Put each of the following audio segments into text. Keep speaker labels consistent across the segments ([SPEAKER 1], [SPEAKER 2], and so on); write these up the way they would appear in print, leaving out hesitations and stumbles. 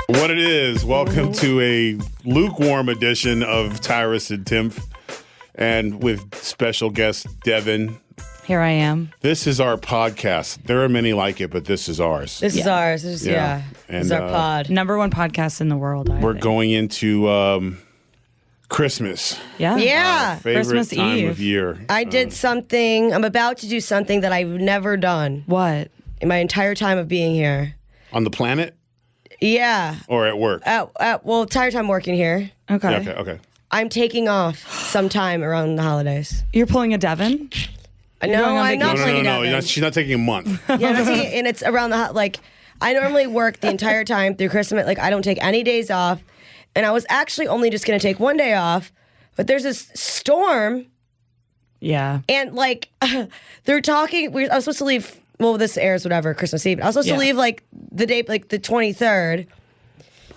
[SPEAKER 1] What it is, welcome to a lukewarm edition of Tyrus and Timpf, and with special guest Devin.
[SPEAKER 2] Here I am.
[SPEAKER 1] This is our podcast. There are many like it, but this is ours.
[SPEAKER 3] This is ours. This is our pod.
[SPEAKER 2] Number one podcast in the world.
[SPEAKER 1] We're going into Christmas.
[SPEAKER 2] Yeah.
[SPEAKER 3] Yeah.
[SPEAKER 1] Our favorite
[SPEAKER 2] Christmas
[SPEAKER 1] time
[SPEAKER 2] Eve.
[SPEAKER 1] of year.
[SPEAKER 3] I did something. I'm about to do something that I've never done
[SPEAKER 2] What?
[SPEAKER 3] in my entire time of being here.
[SPEAKER 1] On the planet
[SPEAKER 3] Yeah.
[SPEAKER 1] or at work?
[SPEAKER 3] Well, entire time working here.
[SPEAKER 2] Okay.
[SPEAKER 1] Yeah, okay.
[SPEAKER 3] I'm taking off sometime around the holidays.
[SPEAKER 2] You're pulling a Devin?
[SPEAKER 3] No,
[SPEAKER 2] going on
[SPEAKER 3] I'm not
[SPEAKER 1] No,
[SPEAKER 3] taking
[SPEAKER 1] no. She's not taking a month.
[SPEAKER 3] Yeah, and it's around the I normally work the entire time through Christmas. Like, I don't take any days off. And I was actually only just going to take one day off. But there's this storm.
[SPEAKER 2] Yeah.
[SPEAKER 3] And, they're talking. I was supposed to leave. Well, this airs whatever, Christmas Eve. I was supposed to leave, the day, the 23rd.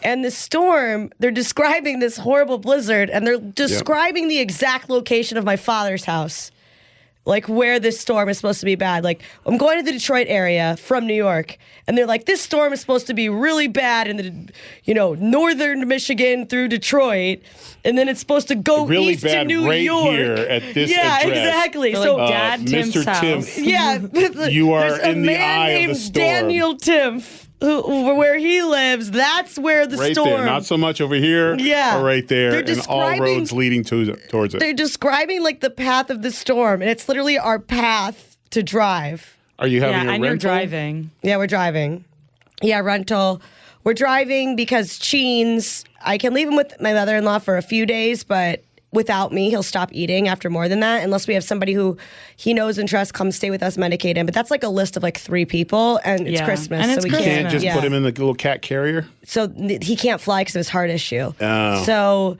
[SPEAKER 3] And the storm, they're describing this horrible blizzard. And they're describing the exact location of my father's house. Where this storm is supposed to be bad. I'm going to the Detroit area from New York, and they're like, this storm is supposed to be really bad in the, northern Michigan through Detroit, and then it's supposed to go
[SPEAKER 1] Really
[SPEAKER 3] east
[SPEAKER 1] bad
[SPEAKER 3] to New
[SPEAKER 1] right
[SPEAKER 3] York.
[SPEAKER 1] here at this
[SPEAKER 3] yeah,
[SPEAKER 1] address.
[SPEAKER 3] exactly.
[SPEAKER 2] So,
[SPEAKER 3] So,
[SPEAKER 2] Dad Tim's
[SPEAKER 1] Mr.
[SPEAKER 2] house.
[SPEAKER 1] Timpf.
[SPEAKER 3] yeah,
[SPEAKER 1] You are
[SPEAKER 3] there's a
[SPEAKER 1] in the
[SPEAKER 3] man
[SPEAKER 1] eye of
[SPEAKER 3] named
[SPEAKER 1] the storm.
[SPEAKER 3] Daniel Timpf, where he lives. That's where the
[SPEAKER 1] Right
[SPEAKER 3] storm.
[SPEAKER 1] there. Not so much over here.
[SPEAKER 3] Yeah.
[SPEAKER 1] Or right there.
[SPEAKER 3] They're
[SPEAKER 1] And all
[SPEAKER 3] describing-
[SPEAKER 1] roads leading towards it.
[SPEAKER 3] They're describing the path of the storm, and it's literally our path to drive.
[SPEAKER 1] Are you having
[SPEAKER 2] Yeah,
[SPEAKER 1] a
[SPEAKER 2] and
[SPEAKER 1] rental?
[SPEAKER 2] you're driving.
[SPEAKER 3] Yeah, we're driving. Yeah, rental. We're driving because Cheens, I can leave him with my mother-in-law for a few days, but without me, he'll stop eating after more than that, unless we have somebody who he knows and trusts come stay with us, medicate him. But that's a list of 3 people, and it's
[SPEAKER 2] Yeah.
[SPEAKER 3] Christmas.
[SPEAKER 2] And it's
[SPEAKER 3] so we
[SPEAKER 2] Christmas.
[SPEAKER 1] Can't just
[SPEAKER 3] yeah.
[SPEAKER 1] put him in the little cat carrier?
[SPEAKER 3] So he can't fly because of his heart issue.
[SPEAKER 1] Oh.
[SPEAKER 3] So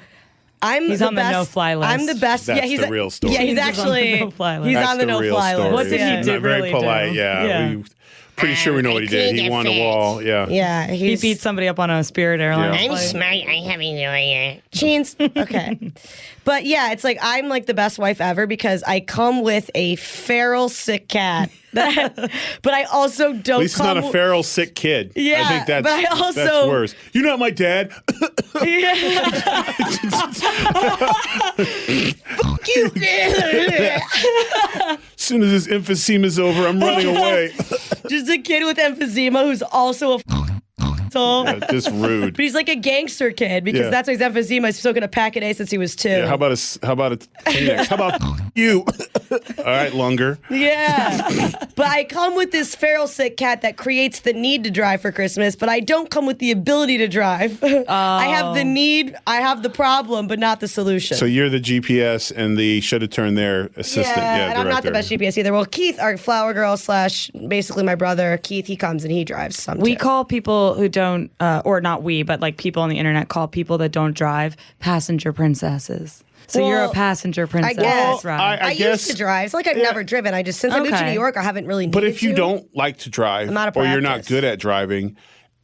[SPEAKER 2] He's
[SPEAKER 3] the
[SPEAKER 2] on the
[SPEAKER 3] best,
[SPEAKER 2] no-fly list.
[SPEAKER 3] I'm the best.
[SPEAKER 1] That's
[SPEAKER 3] yeah, he's
[SPEAKER 1] the real story.
[SPEAKER 3] Yeah, he's
[SPEAKER 2] He's on the
[SPEAKER 3] actually
[SPEAKER 2] no-fly list.
[SPEAKER 3] he's
[SPEAKER 1] That's
[SPEAKER 3] on the
[SPEAKER 1] the real
[SPEAKER 3] no-fly
[SPEAKER 1] story.
[SPEAKER 3] list.
[SPEAKER 2] What did he
[SPEAKER 3] yeah.
[SPEAKER 2] do?
[SPEAKER 1] Not very
[SPEAKER 2] really
[SPEAKER 1] polite,
[SPEAKER 2] do?
[SPEAKER 1] yeah.
[SPEAKER 2] Yeah.
[SPEAKER 1] We pretty sure we know what he did. He won a wall, yeah.
[SPEAKER 3] Yeah,
[SPEAKER 2] He beat somebody up on a Spirit Airlines
[SPEAKER 1] Yeah.
[SPEAKER 3] I'm
[SPEAKER 2] flight.
[SPEAKER 3] smart. I have no idea. Cheens. Okay. But yeah, it's I'm the best wife ever because I come with a feral sick cat. But I also don't
[SPEAKER 1] At least it's not a feral sick kid.
[SPEAKER 3] Yeah,
[SPEAKER 1] I think that's,
[SPEAKER 3] but I also-
[SPEAKER 1] that's worse. You're not my dad.
[SPEAKER 3] Fuck you.
[SPEAKER 1] As soon as this emphysema is over, I'm running away.
[SPEAKER 3] Just a kid with emphysema who's also a asshole.
[SPEAKER 1] Just rude.
[SPEAKER 3] But he's a gangster kid because
[SPEAKER 1] Yeah.
[SPEAKER 3] that's why his emphysema. He's smoking a pack a day since he was 2.
[SPEAKER 1] Yeah, how about a Kleenex? How about you? All right, Lunger.
[SPEAKER 3] Yeah. But I come with this feral sick cat that creates the need to drive for Christmas, but I don't come with the ability to drive. I have the need, I have the problem, but not the solution.
[SPEAKER 1] So you're the GPS and the should have turned there assistant. Yeah,
[SPEAKER 3] and I'm not the best
[SPEAKER 1] director.
[SPEAKER 3] GPS either. Well, Keith, our flower girl / basically my brother, Keith, he comes and he drives some
[SPEAKER 2] We
[SPEAKER 3] too.
[SPEAKER 2] call people who don't, or not we, but people on the internet call people that don't drive passenger princesses. So you're a
[SPEAKER 3] Well,
[SPEAKER 2] passenger princess.
[SPEAKER 3] guess.
[SPEAKER 2] Right?
[SPEAKER 1] I
[SPEAKER 3] I
[SPEAKER 1] guess-
[SPEAKER 3] used to drive. It's I've
[SPEAKER 1] yeah.
[SPEAKER 3] never driven. Since I moved to
[SPEAKER 2] Okay.
[SPEAKER 3] New York, I haven't really needed
[SPEAKER 1] But if you
[SPEAKER 3] to.
[SPEAKER 1] don't like to drive,
[SPEAKER 3] I'm out of
[SPEAKER 1] or you're not
[SPEAKER 3] practice.
[SPEAKER 1] good at driving,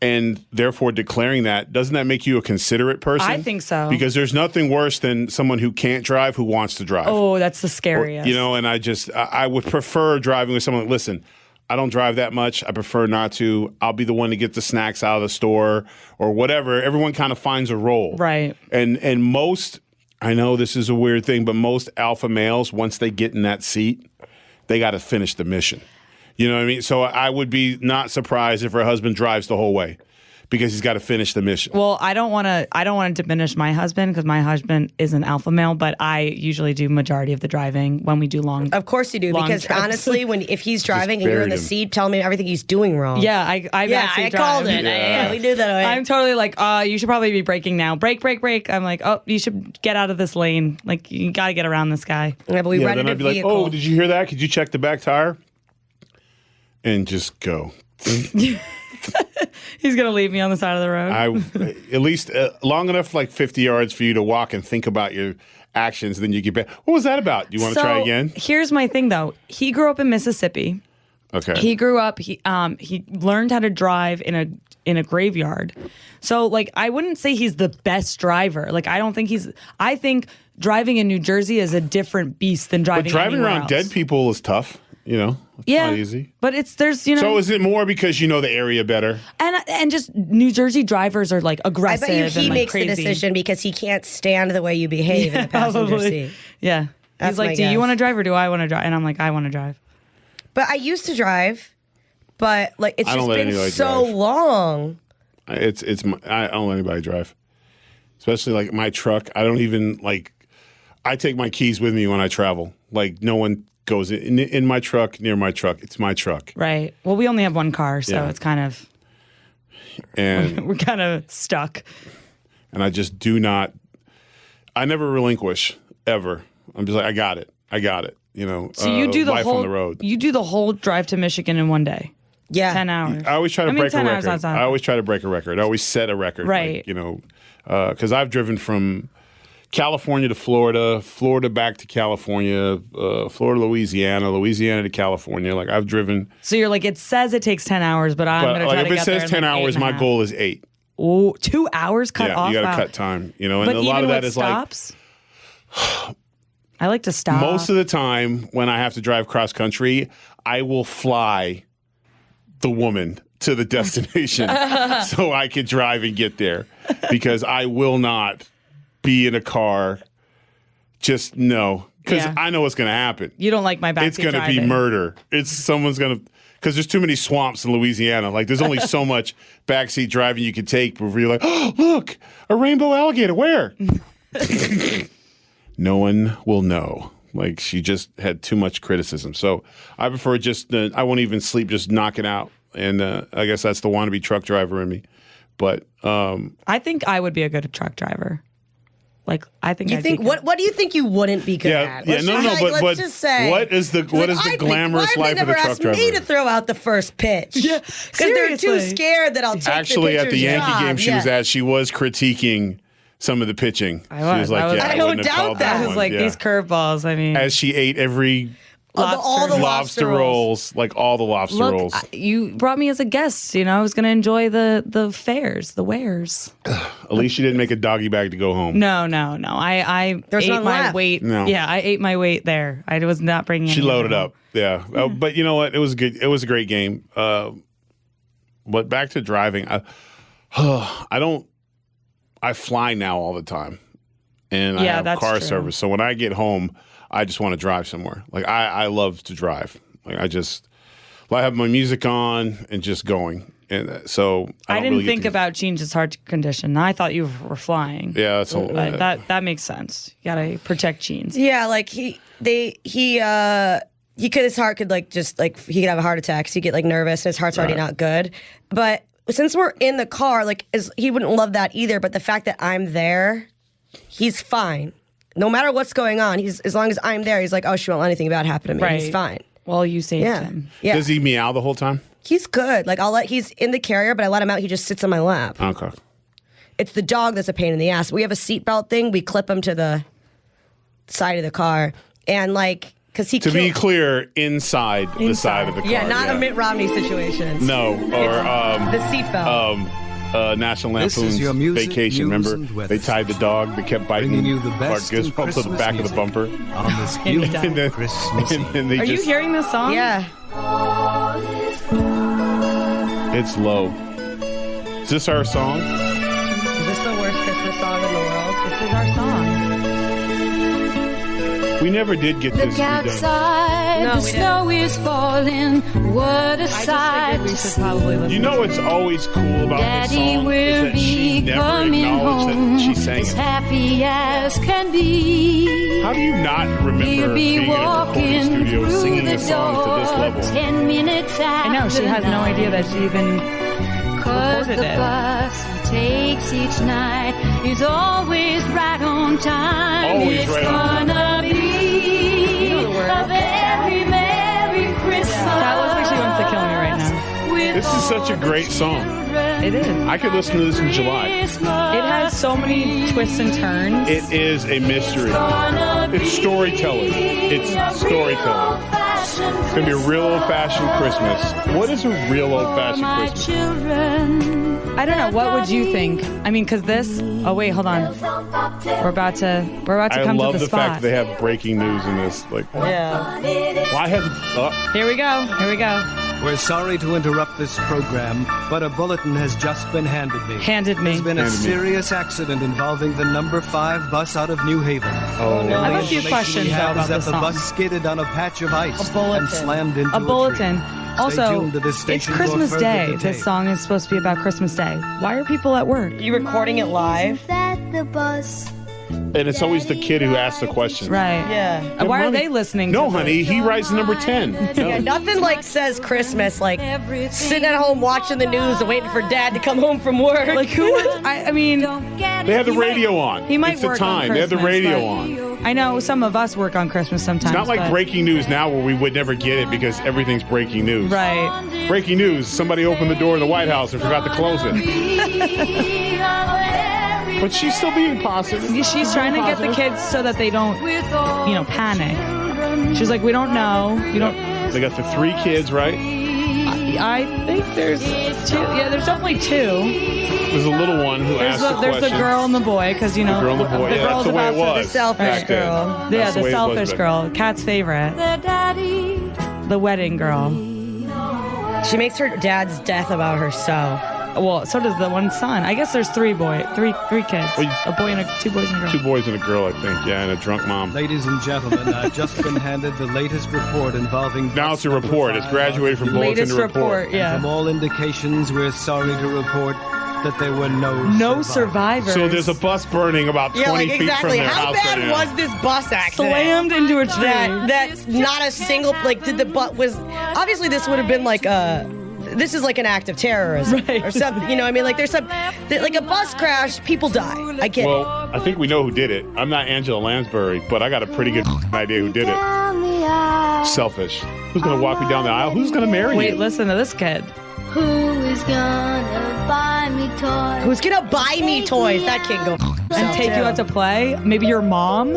[SPEAKER 1] and therefore declaring that, doesn't that make you a considerate person?
[SPEAKER 2] I think so.
[SPEAKER 1] Because there's nothing worse than someone who can't drive who wants to drive.
[SPEAKER 2] Oh, that's the scariest.
[SPEAKER 1] And I would prefer driving with someone. Listen, I don't drive that much. I prefer not to. I'll be the one to get the snacks out of the store or whatever. Everyone kind of finds a role.
[SPEAKER 2] Right.
[SPEAKER 1] And most, I know this is a weird thing, but most alpha males, once they get in that seat, they got to finish the mission. You know what I mean? So I would be not surprised if her husband drives the whole way because he's got to finish the mission.
[SPEAKER 2] Well, I don't want to diminish my husband because my husband is an alpha male, but I usually do majority of the driving when we do long.
[SPEAKER 3] Of course you do,
[SPEAKER 2] long
[SPEAKER 3] because
[SPEAKER 2] trips.
[SPEAKER 3] honestly, if he's driving and you're in
[SPEAKER 1] buried
[SPEAKER 3] the
[SPEAKER 1] him.
[SPEAKER 3] seat, tell me everything he's doing wrong.
[SPEAKER 2] Yeah, I
[SPEAKER 3] I called it.
[SPEAKER 1] Yeah.
[SPEAKER 3] We do that.
[SPEAKER 2] I'm totally you should probably be braking now. Brake. I'm like, oh, you should get out of this lane. You got to get around this guy.
[SPEAKER 3] Yeah, but we
[SPEAKER 1] Yeah,
[SPEAKER 3] rented
[SPEAKER 1] then
[SPEAKER 3] a
[SPEAKER 1] I'd be like,
[SPEAKER 3] vehicle.
[SPEAKER 1] oh, did you hear that? Could you check the back tire? And just go.
[SPEAKER 2] He's going to leave me on the side of the road.
[SPEAKER 1] At least long enough, 50 yards for you to walk and think about your actions. Then you get back. What was that about? Do you want to try again?
[SPEAKER 2] Here's my thing, though. He grew up in Mississippi.
[SPEAKER 1] Okay.
[SPEAKER 2] He grew up. He learned how to drive in a graveyard. So I wouldn't say he's the best driver. I don't think he's. I think driving in New Jersey is a different beast than driving.
[SPEAKER 1] But driving
[SPEAKER 2] anywhere
[SPEAKER 1] around
[SPEAKER 2] else.
[SPEAKER 1] dead people is tough.
[SPEAKER 2] Yeah,
[SPEAKER 1] not easy.
[SPEAKER 2] But there's
[SPEAKER 1] So is it more because you know the area better?
[SPEAKER 2] and just New Jersey drivers are like
[SPEAKER 3] I
[SPEAKER 2] aggressive.
[SPEAKER 3] bet you he
[SPEAKER 2] and, like,
[SPEAKER 3] makes
[SPEAKER 2] crazy.
[SPEAKER 3] the decision because he can't stand the way you behave in the passenger
[SPEAKER 2] Probably.
[SPEAKER 3] seat.
[SPEAKER 2] Yeah,
[SPEAKER 3] That's
[SPEAKER 2] he's like,
[SPEAKER 3] my
[SPEAKER 2] do you
[SPEAKER 3] guess.
[SPEAKER 2] want to drive or do I want to drive? And I'm like, I want to drive.
[SPEAKER 3] But I used to drive, but like it's
[SPEAKER 1] I don't
[SPEAKER 3] just
[SPEAKER 1] let
[SPEAKER 3] been
[SPEAKER 1] anybody
[SPEAKER 3] so
[SPEAKER 1] drive.
[SPEAKER 3] long.
[SPEAKER 1] I don't let anybody drive, especially like my truck. I don't even like. I take my keys with me when I travel. Like no one goes in my truck, near my truck. It's my truck.
[SPEAKER 2] Right. Well, we only have one car, so
[SPEAKER 1] Yeah.
[SPEAKER 2] it's kind of
[SPEAKER 1] And
[SPEAKER 2] we're kind of stuck.
[SPEAKER 1] and I just do not. I never relinquish ever. I'm just like I got it. You know.
[SPEAKER 2] So you do the
[SPEAKER 1] life
[SPEAKER 2] whole
[SPEAKER 1] on the road.
[SPEAKER 2] You do the whole drive to Michigan in one day.
[SPEAKER 3] Yeah.
[SPEAKER 2] 10 hours.
[SPEAKER 1] I always try to break a
[SPEAKER 2] 10 hours
[SPEAKER 1] record.
[SPEAKER 2] outside.
[SPEAKER 1] I always try to break a record. I always set a record.
[SPEAKER 2] Right.
[SPEAKER 1] Like, you know, because I've driven from California to Florida, Florida back to California, Florida, Louisiana to California. Like I've driven.
[SPEAKER 2] So you're like, it says it takes 10 hours, but I'm
[SPEAKER 1] But
[SPEAKER 2] going to
[SPEAKER 1] like,
[SPEAKER 2] try
[SPEAKER 1] if
[SPEAKER 2] to
[SPEAKER 1] it
[SPEAKER 2] get there
[SPEAKER 1] says
[SPEAKER 2] in
[SPEAKER 1] 10
[SPEAKER 2] like
[SPEAKER 1] hours,
[SPEAKER 2] 8.5.
[SPEAKER 1] my goal is 8.
[SPEAKER 2] Oh, 2 hours cut
[SPEAKER 1] Yeah,
[SPEAKER 2] off?
[SPEAKER 1] you got to
[SPEAKER 2] Wow.
[SPEAKER 1] cut time. You know, and
[SPEAKER 2] But
[SPEAKER 1] a
[SPEAKER 2] even
[SPEAKER 1] lot of that
[SPEAKER 2] with
[SPEAKER 1] is
[SPEAKER 2] stops, I like to stop.
[SPEAKER 1] like most of the time when I have to drive cross country, I will fly the woman to the destination so I can drive and get there because I will not be in a car. Just no, because
[SPEAKER 2] Yeah.
[SPEAKER 1] I know what's going to happen.
[SPEAKER 2] You don't like my backseat
[SPEAKER 1] It's going to be
[SPEAKER 2] driving.
[SPEAKER 1] murder. Someone's going to, because there's too many swamps in Louisiana. Like there's only so much backseat driving you can take before you're like, oh, look, a rainbow alligator. Where? No one will know. Like she just had too much criticism. So I prefer just, I won't even sleep, just knock it out. And I guess that's the wannabe truck driver in me. But
[SPEAKER 2] I think I would be a good truck driver. Like, I think
[SPEAKER 3] You
[SPEAKER 2] I'd
[SPEAKER 3] think
[SPEAKER 2] be good.
[SPEAKER 3] what do you think you wouldn't be good at? Let's
[SPEAKER 1] but
[SPEAKER 3] just say
[SPEAKER 1] what is the glamorous
[SPEAKER 3] why
[SPEAKER 1] life
[SPEAKER 3] have
[SPEAKER 1] of
[SPEAKER 3] they
[SPEAKER 1] a
[SPEAKER 3] never
[SPEAKER 1] truck
[SPEAKER 3] asked
[SPEAKER 1] driver?
[SPEAKER 3] me to throw out the first pitch? Yeah, because they're too
[SPEAKER 2] seriously.
[SPEAKER 3] scared that I'll take
[SPEAKER 1] Actually,
[SPEAKER 3] the
[SPEAKER 1] at the
[SPEAKER 3] pitcher's
[SPEAKER 1] Yankee
[SPEAKER 3] job.
[SPEAKER 1] game she was at, she was critiquing some of the pitching.
[SPEAKER 2] I
[SPEAKER 1] She
[SPEAKER 2] was.
[SPEAKER 1] was like,
[SPEAKER 2] I was-
[SPEAKER 1] yeah,
[SPEAKER 2] I
[SPEAKER 1] I
[SPEAKER 3] don't
[SPEAKER 1] wouldn't have
[SPEAKER 3] doubt
[SPEAKER 1] called
[SPEAKER 3] that.
[SPEAKER 2] I
[SPEAKER 1] that
[SPEAKER 2] was
[SPEAKER 1] one.
[SPEAKER 2] like,
[SPEAKER 1] Yeah.
[SPEAKER 2] these curveballs, I mean.
[SPEAKER 1] As she ate every
[SPEAKER 3] all the
[SPEAKER 1] lobster rolls, like all the lobster
[SPEAKER 2] Look,
[SPEAKER 1] rolls.
[SPEAKER 2] you brought me as a guest. You know, I was going to enjoy the fares, the wares.
[SPEAKER 1] At least she didn't make a doggy bag to go home.
[SPEAKER 2] No. I
[SPEAKER 3] There's
[SPEAKER 2] ate
[SPEAKER 3] none
[SPEAKER 2] my
[SPEAKER 3] left.
[SPEAKER 2] weight.
[SPEAKER 1] No.
[SPEAKER 2] Yeah, I ate my weight there. I was not bringing
[SPEAKER 1] She
[SPEAKER 2] any
[SPEAKER 1] loaded
[SPEAKER 2] home.
[SPEAKER 1] up. Yeah. But you know what? It was good. It was a great game. But back to driving. I fly now all the time. And I
[SPEAKER 2] Yeah,
[SPEAKER 1] have
[SPEAKER 2] that's
[SPEAKER 1] car
[SPEAKER 2] true.
[SPEAKER 1] service. So when I get home, I just want to drive somewhere. Like I love to drive. Like I have my music on and just going. And so
[SPEAKER 2] I
[SPEAKER 1] don't
[SPEAKER 2] didn't
[SPEAKER 1] really get
[SPEAKER 2] think
[SPEAKER 1] to-
[SPEAKER 2] about Jean's heart condition. I thought you were flying.
[SPEAKER 1] Yeah, that's all.
[SPEAKER 2] But that makes sense. You gotta protect Jeans.
[SPEAKER 3] Yeah, like he could, his heart could like just like he could have a heart attack. So he get like nervous and his heart's already
[SPEAKER 1] Right.
[SPEAKER 3] not good. But since we're in the car, like he wouldn't love that either. But the fact that I'm there, he's fine. No matter what's going on, as long as I'm there, he's like, oh, she won't let anything bad happen to me.
[SPEAKER 2] Right.
[SPEAKER 3] He's fine.
[SPEAKER 2] Well, you saved
[SPEAKER 3] Yeah.
[SPEAKER 2] him.
[SPEAKER 3] Yeah.
[SPEAKER 1] Does he meow the whole time?
[SPEAKER 3] He's good. Like he's in the carrier, but I let him out. He just sits on my lap.
[SPEAKER 1] Okay.
[SPEAKER 3] It's the dog that's a pain in the ass. We have a seatbelt thing. We clip him to the side of the car, and like because he
[SPEAKER 1] To be clear, inside the side of the car.
[SPEAKER 3] yeah, not a Mitt Romney situation.
[SPEAKER 1] No, or
[SPEAKER 3] The seatbelt.
[SPEAKER 1] National
[SPEAKER 4] This is
[SPEAKER 1] Lampoon's
[SPEAKER 4] your music,
[SPEAKER 1] Vacation.
[SPEAKER 4] news,
[SPEAKER 1] Remember,
[SPEAKER 4] and weather.
[SPEAKER 1] they tied the dog that kept biting
[SPEAKER 4] Bringing you the
[SPEAKER 1] Clark
[SPEAKER 4] best in
[SPEAKER 1] Griswold to the
[SPEAKER 4] Christmas
[SPEAKER 1] back of the
[SPEAKER 4] music
[SPEAKER 1] bumper.
[SPEAKER 4] on this
[SPEAKER 2] And
[SPEAKER 4] beautiful
[SPEAKER 1] then-
[SPEAKER 4] Christmas Eve.
[SPEAKER 1] and they
[SPEAKER 2] Are you
[SPEAKER 1] just,
[SPEAKER 2] hearing this song?
[SPEAKER 3] Yeah.
[SPEAKER 1] It's low. Is this our song?
[SPEAKER 3] Is this the worst Christmas song in the world?
[SPEAKER 2] This is our song.
[SPEAKER 1] We never did get this
[SPEAKER 5] Look
[SPEAKER 1] redone.
[SPEAKER 5] outside,
[SPEAKER 3] No,
[SPEAKER 5] the
[SPEAKER 3] we
[SPEAKER 5] snow is falling. What a
[SPEAKER 2] I just
[SPEAKER 5] sight
[SPEAKER 2] figured we
[SPEAKER 5] to
[SPEAKER 2] should
[SPEAKER 5] see.
[SPEAKER 2] probably listen.
[SPEAKER 1] You know what's always cool about this
[SPEAKER 5] Daddy
[SPEAKER 1] song
[SPEAKER 5] will
[SPEAKER 1] is that she
[SPEAKER 5] be
[SPEAKER 1] never
[SPEAKER 5] coming
[SPEAKER 1] acknowledged
[SPEAKER 5] home
[SPEAKER 1] that she sang
[SPEAKER 5] as
[SPEAKER 1] it.
[SPEAKER 5] happy as can be.
[SPEAKER 1] How do you not remember
[SPEAKER 5] He'll
[SPEAKER 1] being
[SPEAKER 5] be
[SPEAKER 1] in a recording
[SPEAKER 5] walking
[SPEAKER 1] studio
[SPEAKER 5] through
[SPEAKER 1] singing
[SPEAKER 5] the
[SPEAKER 1] a song to this
[SPEAKER 5] door
[SPEAKER 1] level?
[SPEAKER 5] 10 minutes after
[SPEAKER 2] I know, she has no idea that she even
[SPEAKER 5] 'Cause
[SPEAKER 2] recorded
[SPEAKER 5] the
[SPEAKER 2] it.
[SPEAKER 5] bus he takes each night is always right on time.
[SPEAKER 1] Always
[SPEAKER 5] It's
[SPEAKER 1] right on time.
[SPEAKER 5] gonna be
[SPEAKER 2] You know the words.
[SPEAKER 5] a very Merry Christmas.
[SPEAKER 2] That looks like she wants to kill me right now.
[SPEAKER 5] with
[SPEAKER 1] This is such a
[SPEAKER 5] all the
[SPEAKER 1] great song.
[SPEAKER 5] children.
[SPEAKER 2] It is.
[SPEAKER 1] I could listen to this in July.
[SPEAKER 2] It has so many twists and turns.
[SPEAKER 1] It is a mystery. It's storytelling. It's storytelling. It's going to be a real old-fashioned Christmas. What is a real old-fashioned
[SPEAKER 5] my
[SPEAKER 1] Christmas?
[SPEAKER 5] children.
[SPEAKER 2] I don't know. What would you think? I mean, because this. Oh wait, hold on. We're about to
[SPEAKER 1] I
[SPEAKER 2] come
[SPEAKER 1] love
[SPEAKER 2] to the
[SPEAKER 1] the fact
[SPEAKER 2] spot.
[SPEAKER 1] that they have breaking news in this. Like,
[SPEAKER 3] Yeah.
[SPEAKER 1] well, I have.
[SPEAKER 2] Here we go. Here we go.
[SPEAKER 4] We're sorry to interrupt this program, but a bulletin has just been handed me.
[SPEAKER 2] Handed me.
[SPEAKER 4] There's been a
[SPEAKER 1] Handed me.
[SPEAKER 4] serious accident involving the number 5 bus out of New Haven.
[SPEAKER 1] Oh,
[SPEAKER 4] The
[SPEAKER 2] I have a
[SPEAKER 4] only
[SPEAKER 2] few
[SPEAKER 4] information
[SPEAKER 2] questions,
[SPEAKER 4] we have
[SPEAKER 2] though,
[SPEAKER 4] is
[SPEAKER 2] about
[SPEAKER 4] that
[SPEAKER 2] this
[SPEAKER 4] the
[SPEAKER 2] song.
[SPEAKER 4] bus skidded on a patch of ice
[SPEAKER 3] A bulletin.
[SPEAKER 4] and slammed into
[SPEAKER 2] A
[SPEAKER 4] a
[SPEAKER 2] bulletin.
[SPEAKER 4] tree.
[SPEAKER 2] Also,
[SPEAKER 4] tuned to this
[SPEAKER 2] it's
[SPEAKER 4] station for
[SPEAKER 2] Christmas
[SPEAKER 4] further
[SPEAKER 2] Day.
[SPEAKER 4] details.
[SPEAKER 2] This song is supposed to be about Christmas Day. Why are people at work?
[SPEAKER 3] You recording it live?
[SPEAKER 1] and it's always the kid who asks the question.
[SPEAKER 2] Right.
[SPEAKER 3] Yeah.
[SPEAKER 2] Why are
[SPEAKER 1] Money.
[SPEAKER 2] they listening?
[SPEAKER 1] No,
[SPEAKER 2] to
[SPEAKER 1] honey, he writes number 10.
[SPEAKER 3] Yeah, nothing like says Christmas, like sitting at home watching the news and waiting for dad to come home from work.
[SPEAKER 2] Like who? I mean,
[SPEAKER 1] They have the radio on.
[SPEAKER 2] he might
[SPEAKER 1] It's the
[SPEAKER 2] work on
[SPEAKER 1] time. They have the
[SPEAKER 2] Christmas,
[SPEAKER 1] radio
[SPEAKER 2] but
[SPEAKER 1] on.
[SPEAKER 2] I know some of us work on Christmas sometimes.
[SPEAKER 1] It's not like
[SPEAKER 2] but-
[SPEAKER 1] breaking news now where we would never get it because everything's breaking news.
[SPEAKER 2] Right.
[SPEAKER 1] Breaking news, somebody opened the door in the White House and forgot to close it. But she's still being positive.
[SPEAKER 2] She's trying to get the kids so that they don't, panic. She's like, we don't know. We don't.
[SPEAKER 1] They got the 3 kids, right?
[SPEAKER 2] I think there's 2. Yeah, there's definitely 2.
[SPEAKER 1] There's a little one who
[SPEAKER 2] There's
[SPEAKER 1] asked the
[SPEAKER 2] there's
[SPEAKER 1] question.
[SPEAKER 2] the girl and the boy, because
[SPEAKER 1] The girl and the boy. Yeah, that's
[SPEAKER 2] girl's
[SPEAKER 1] the way it
[SPEAKER 2] about to-
[SPEAKER 1] was.
[SPEAKER 3] The selfish
[SPEAKER 1] back then.
[SPEAKER 3] girl.
[SPEAKER 1] That's
[SPEAKER 2] Yeah, the
[SPEAKER 1] way it was
[SPEAKER 2] selfish
[SPEAKER 1] back
[SPEAKER 2] girl, Kat's favorite, the wedding girl.
[SPEAKER 3] She makes her dad's death about herself.
[SPEAKER 2] Well, so does the one son. I guess there's 3 kids,
[SPEAKER 1] Well,
[SPEAKER 2] a boy and 2 boys and a girl.
[SPEAKER 1] 2 boys and a girl, I think. Yeah, and a drunk mom.
[SPEAKER 4] Ladies and gentlemen, I've just been handed the latest report involving...
[SPEAKER 1] Now it's a report. It's graduated from bulletin
[SPEAKER 2] Latest
[SPEAKER 1] to report.
[SPEAKER 4] From
[SPEAKER 2] yeah.
[SPEAKER 4] all indications, we're sorry to report that there were
[SPEAKER 2] No survivors.
[SPEAKER 1] So there's a bus burning about 20
[SPEAKER 3] Yeah, like
[SPEAKER 1] feet
[SPEAKER 3] exactly.
[SPEAKER 1] from their
[SPEAKER 3] How
[SPEAKER 1] house
[SPEAKER 3] bad
[SPEAKER 1] right now.
[SPEAKER 3] was this bus accident?
[SPEAKER 2] Slammed into a tree.
[SPEAKER 3] That's not a single, like, did the bus, was, obviously this would have been like this is like an act of terrorism
[SPEAKER 2] Right.
[SPEAKER 3] or something, you know what I mean? Like there's like a bus crash, people die. I get
[SPEAKER 1] Well,
[SPEAKER 3] it.
[SPEAKER 1] I think we know who did it. I'm not Angela Lansbury, but I got a pretty good idea who did it. Selfish. Who's going to walk me down the aisle? Who's going to marry
[SPEAKER 2] Wait,
[SPEAKER 1] you?
[SPEAKER 2] listen to this kid.
[SPEAKER 5] Who is gonna buy me toys?
[SPEAKER 3] Who's gonna buy me toys? That kid go
[SPEAKER 2] And take you out to play? Maybe your mom?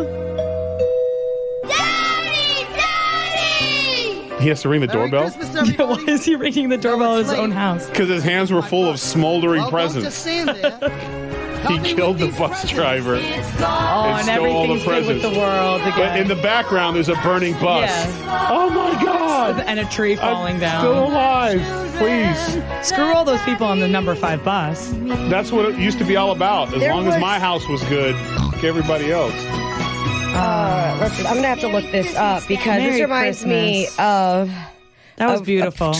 [SPEAKER 5] Daddy! Daddy!
[SPEAKER 1] He has to ring the doorbell?
[SPEAKER 2] Why is he ringing the doorbell at his own house?
[SPEAKER 1] Because his hands were full of smoldering presents. He killed the bus driver.
[SPEAKER 2] Oh, and
[SPEAKER 1] stole all the
[SPEAKER 2] everything's good with
[SPEAKER 1] presents.
[SPEAKER 2] the world again.
[SPEAKER 1] But in the background, there's a burning bus.
[SPEAKER 2] Yeah.
[SPEAKER 1] Oh my God!
[SPEAKER 2] And a tree falling
[SPEAKER 1] I'm
[SPEAKER 2] down.
[SPEAKER 1] still alive. Please.
[SPEAKER 2] Screw all those people on the number 5 bus.
[SPEAKER 1] That's what it used to be all about. As
[SPEAKER 3] There
[SPEAKER 1] long as
[SPEAKER 3] was-
[SPEAKER 1] my house was good, everybody else.
[SPEAKER 3] Listen, I'm gonna have to look this up because
[SPEAKER 2] Merry
[SPEAKER 3] this reminds me
[SPEAKER 2] Christmas.
[SPEAKER 3] of
[SPEAKER 2] That was
[SPEAKER 3] Of-
[SPEAKER 2] beautiful.